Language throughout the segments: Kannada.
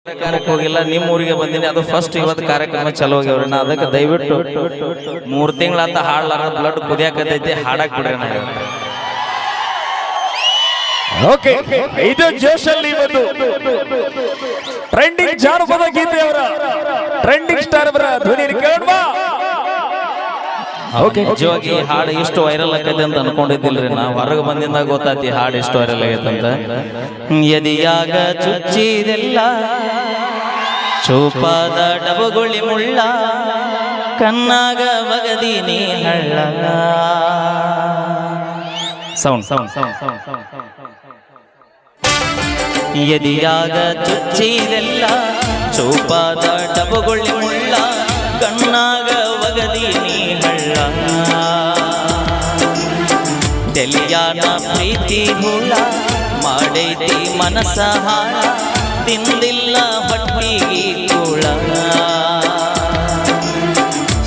ಕಾರ್ಯಕ್ರಮಕ್ಕೆ ಹೋಗಿಲ್ಲ, ನಿಮ್ಮ ಊರಿಗೆ ಬಂದಿನಿ. ಅದು ಫಸ್ಟ್ ಇವತ್ತು ಕಾರ್ಯಕ್ರಮ ಚಲೋ ಹೋಗ್ಯವ್ರಿ. ನಾ ಅದಕ್ಕೆ ದಯವಿಟ್ಟು 3 ತಿಂಗಳಾತ ಹಾಡ್ಲಾರ ಬ್ಲಡ್ ಕುದಿಯಾಕತೈತಿ, ಹಾಡಕ್ ಬಿಡ್ರಿ. ನಾ ಓಕೆ, ಇದು ಜೋಶಲ್ಲಿ ಇವತ್ತು ಟ್ರೆಂಡಿಂಗ್ ಜಾನಪದ ಗೀತೆಯವರ ಟ್ರೆಂಡಿಂಗ್ ಸ್ಟಾರ್ ಅವರ ಧ್ವನಿ ಕೇಳೋಣ. ನಿಜವಾಗಿ ಈ ಹಾಡು ಇಷ್ಟು ವೈರಲ್ ಆಗೈತೆ ಅಂತ ಅನ್ಕೊಂಡಿದ್ದಿಲ್ರಿ. ನಾ ಹೊರಗೆ ಬಂದಿಂದಾಗ ಗೊತ್ತಾತಿ ಹಾಡು ಎಷ್ಟು ವೈರಲ್ ಆಗೈತೆ ಅಂತ. ಎದಿಯಾಗ ಚುಚ್ಚಿದೆಲ್ಲ ಚೂಪಾದ ಡಬಗುಳಿ ಮುಳ್ಳ, ಕಣ್ಣಾಗ ಬಗದೀನಿ ಹಳ್ಳ. Sound sound sound sound sound ಎದಿಯಾಗ ಚುಚ್ಚಿದೆಲ್ಲ ಚೂಪಾದ ಡಬಗುಳಿ ಮುಳ್ಳ, ಕಣ್ಣಾಗ ಒಗದೀನಿ ಹಳ್ಳ. ತೆಲಿಯಾನ ಪ್ರೀತಿ ಹುಳ ಮಾಡೈತಿ ಮನಸ ಹಾಳ, ತಿಂದಿಲ್ಲ ಹೊಟ್ಟಿಗೆ ಕೂಳ.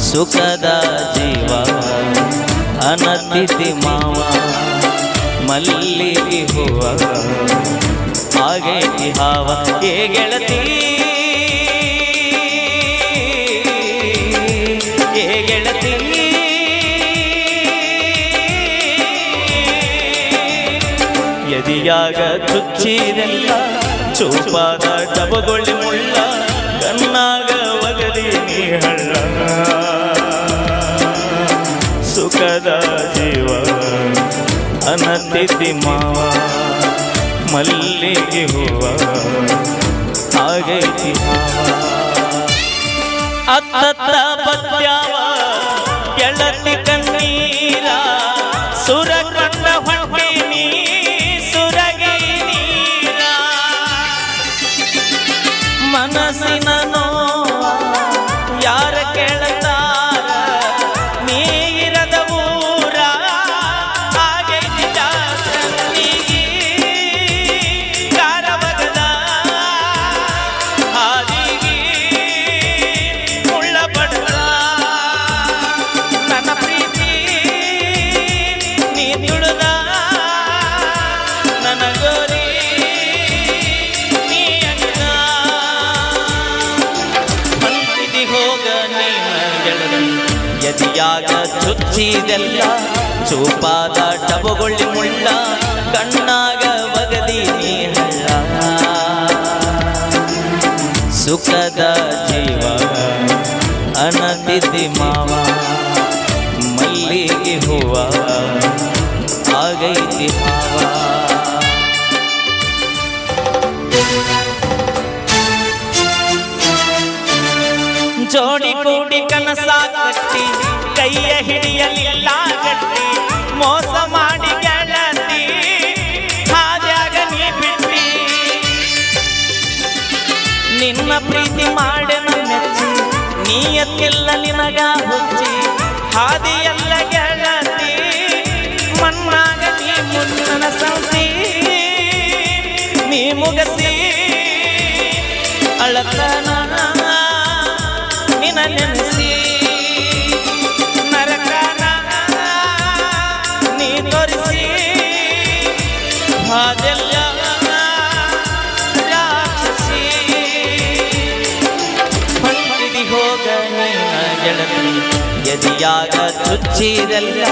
ಸುಖದ ಜೀವ ಅನತಿಥಿ ಮಾವ, ಮಲ್ಲಿಗೆ ಹೂವ ಆಗೈತಿ ಹಾವ. ಏ ಗೆಳತಿ ಗೆಳತಿ ಎದಿಯಾಗ ಚುಚ್ಚಿದೆಲ್ಲ ಚೂಪಾದ ಡಬಗೊಳ್ಳಿ ಮುಳ್ಳ, ಕಣ್ಣಾಗ ಒಗದೀನಿ ಹಳ್ಳ. ಸುಖದ ಜೀವ ಅನತಿಥಿ ಮಾವ, ಮಲ್ಲಿಗೆ ಹೂವ ಆಗೈತಿ ಹಾವ. ಅತ್ತ ಬತ್ಯಾವ ಗೆಳತಿ ಕಣ್ಣೀರ, ಸುರ ಕಂಡ ಹೊಂಟೀನಿ ಸುರಗಿ ನೀರ. ಮನಸ್ಸಿನ ನೋವ ಯಾರ ಕೇಳತಾರ, ನೀ ಇರದ ಊರ ಆಗೈತಿ ಜಾಸ್ತಿಗಿ. ಕಾರವಗದ ಹಾದಿಗಿ ಮುಳ್ಳ ಬಡದ, ನನ್ನ ಪ್ರೀತಿ ನೀ ತುಳಿದ, ನನ್ನ ಗೋರಿ ನೀ ಅಂಗದ. ಬಂದಿದಿ ಹೋಗ ನೀನ ಗೆಳತಿ, ಎದಿಯಾಗ ಚುಚ್ಚಿದೆಲ್ಲ ಚೂಪಾದ ಡಬಗೊಳ್ಳಿ ಮುಳ್ಳ, ಕಣ್ಣಾಗ ಒಗದೀನಿ ಹಳ್ಳ. ಸುಖದ ಜೀವ ಅನತಿಥಿ ಮಾವ, ಮಲ್ಲಿಗೆ ಹೂವ ಆಗೈತಿ ಹಾವ. ಜೋಡಿ ಕೂಡಿ ಕನಸ ಕಟ್ಟಿ ಕೈಯ ಹಿಡಿಯಲಿಲ್ಲ ಗಟ್ಟಿ, ಮೋಸ ಮಾಡಿ ಗೆಳತಿ ಹಾದ್ಯಾಗ ನೀ ಬಿಟ್ಟಿ. ನಿನ್ನ ಪ್ರೀತಿ ಮಾಡೆನ ಮೆಚ್ಚಿ, ನೀಯತ್ತಿಲ್ಲ ನಿನಗ ಹುಚ್ಚಿ. ಹಾದಿಯಲ್ಲ ಗೆಳತಿ ಮಣ್ಣಾಗ ನೀ ಮುನ್ನ ಸಂತಿ, ನೀ ಮುಗಸಿ ಅಳತನ ನಿನ ನೆನೆಸಿ. ನರಕನ ನೀ ತೋರಿಸಿ, ಹಾದೆಲ್ಲ ರಾಕ್ಷಸಿ. ಹೊಂಟಿದಿ ಹೋಗ ನೀನ ಗೆಳತಿ, ಎದಿಯಾಗ ಚುಚ್ಚಿದೆಲ್ಲ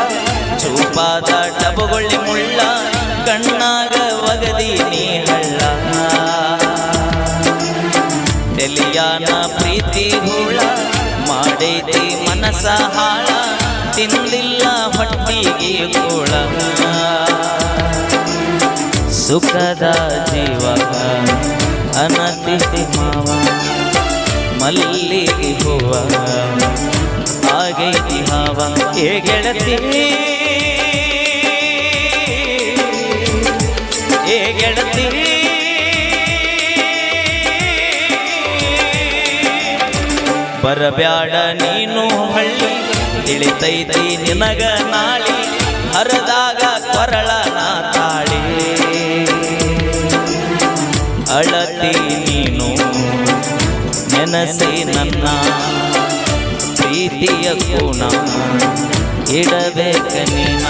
ಚೂಪಾದ ಡಬಗೊಳ್ಳಿ ಮುಳ್ಳ, ಕಣ್ಣಾಗ ಒಗದೀನಿ ಹಳ್ಳ. ತೆಲಿಯಾನ ಪ್ರೀತಿ ಹುಳ ಮಾಡೈತಿ ಮನಸ ಹಾಳ, ತಿಂದಿಲ್ಲ ಹೊಟ್ಟಿಗೆ ಕೂಳ. ಸುಖದ ಜೀವ ಅನತಿಥಿ ಮಾವ, ಮಲ್ಲಿಗೆ ಹೂವ ಆಗೈತಿ ಹಾವ. ಏ ಗೆಳತಿ ಏ ಗೆಳತಿ ಬರಬ್ಯಾಡ ನೀನು ಹಳ್ಳಿ, ತಿಳಿತೈತಿ ನಿನಗ ನಾಳಿ. ಹರದಾಗ ಕೊರಳನ ತಾಳಿ, ಅಳತಿ ನೀನು ನೆನಸಿ ನನ್ನ ಪ್ರೀತಿಯ ಕೋಣ ಇಡಬೇಕ ನೀನ.